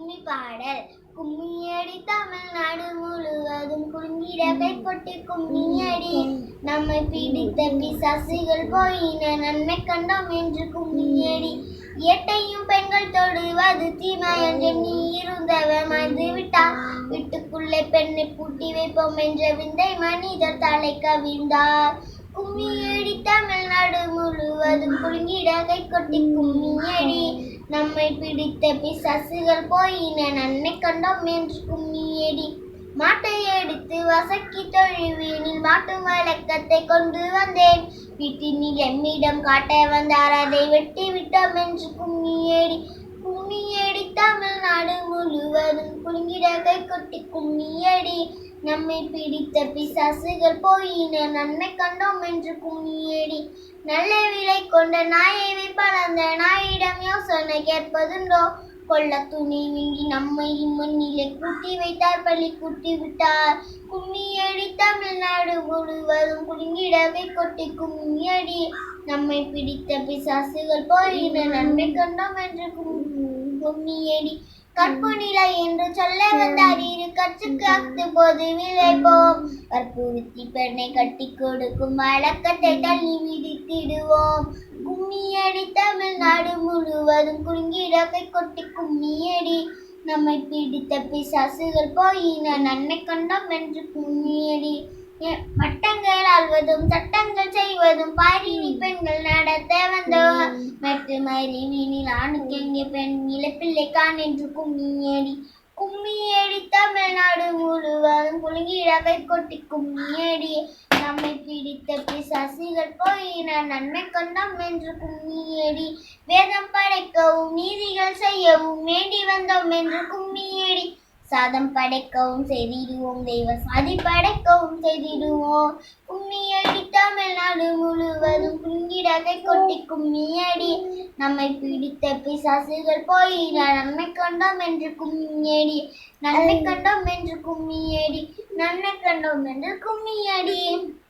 கும்மி பாடல். கும்மியடி தமிழ்நாடு முழுவதும் குலுங்கிட கைகொட்டி கும்மியடி. நம்மை பிடித்த பிசாசுகள் போயின நன்மை கண்டோம் என்று கும்மியடி. இயற்கையும் பெண்கள் தொடுவது தீமை என்று நீ இருந்தவர் மாய்ந்து விட்டார். வீட்டுக்குள்ளே பெண்ணை பூட்டி வைப்போம் என்ற விந்தை மனிதர் தலை கவிழ்ந்தார். கும்மியடி தமிழ்நாடு முழுவதும் குலுங்கிட கைகொட்டி கும்மியடி. நம்மை பிடித்த பிசாசுகள் போயின நன்மை கண்டோம் என்று கும்மியடி. மாட்டை எடுத்து வசக்கி தொழுவீனில் மாட்டு வழக்கத்தை கொண்டு வந்தேன். வீட்டினில் எம்மிடம் காட்ட வந்தார் அதை வெட்டி விட்டோம் என்று கும்மியடி. கும்மியடி தமிழ்நாடு முழுவதும் குலுங்கிட கைகொட்டி கும்மியடி. நம்மை பிடித்த பிசாசுகள் போயின நன்மை கண்டோம் என்று கும்மியடி. நல்ல விலை கொண்ட நாயை வைப்பளந்த நாயிடம் யோசனை கேட்பதுண்டோ? கொள்ள துணி வீங்கி நம்மை மண்ணிலே கூட்டி வைத்தார் பள்ளி கூட்டி விட்டார். கும்மியடி தமிழ்நாடு முழுவதும் குலுங்கிட கைகொட்டி கும்மியடி. நம்மை பிடித்த பிசாசுகள் போயின நன்மை கண்டோம் என்று கும்மியடி. கற்பு நிலை என்று சொல்ல வந்தார் இரு கற்றுக்கு அத்து போது விளைப்போம். கற்புறுத்தி பெண்ணை கட்டி கொடுக்கும் வழக்கத்தை தள்ளி விதித்திடுவோம். கும்மியடி தமிழ்நாடு முழுவதும் குலுங்கிட கைகொட்டி கும்மியடி. நம்மை பிடித்த பிசாசுகள் போயின நன்மை கண்டோம் என்று கும்மியடி. மட்டங்கள் ஆள்வதும் சட்டங்கள் செய்வதும் பாரினி பெண்கள் நடத்த வந்தோம். மெட்டு மறி வீணில் ஆணுக்கு எங்கே பெண் இழப்பிள்ளை கான் என்று கும்மியடி. கும்மியடி தமிழ்நாடு முழுவதும் குலுங்கிட கைகொட்டி கும்மியடி. நம்மை பிடித்த பிசாசுகள் போயின நன்மை கண்டோம் என்று கும்மியடி. வேதம் படைக்கவும் நீதிகள் செய்யவும் வேண்டி வந்தோம் என்று கும்மியடி. சாதம் படைக்கவும் செய்திடுவோம் தெய்வ சாதி படைக்கவும் செய்திடுவோம். கும்மியடி தமிழ்நாடு முழுவதும் குலுங்கிட கைகொட்டி கும்மியடி. நம்மை பிடித்த பிசாசுகள் போயின நன்மை கண்டோம் என்று கும்மியடி. நன்மை கண்டோம் என்று கும்மியடி. நன்மை கண்டோம் என்று கும்மியடி.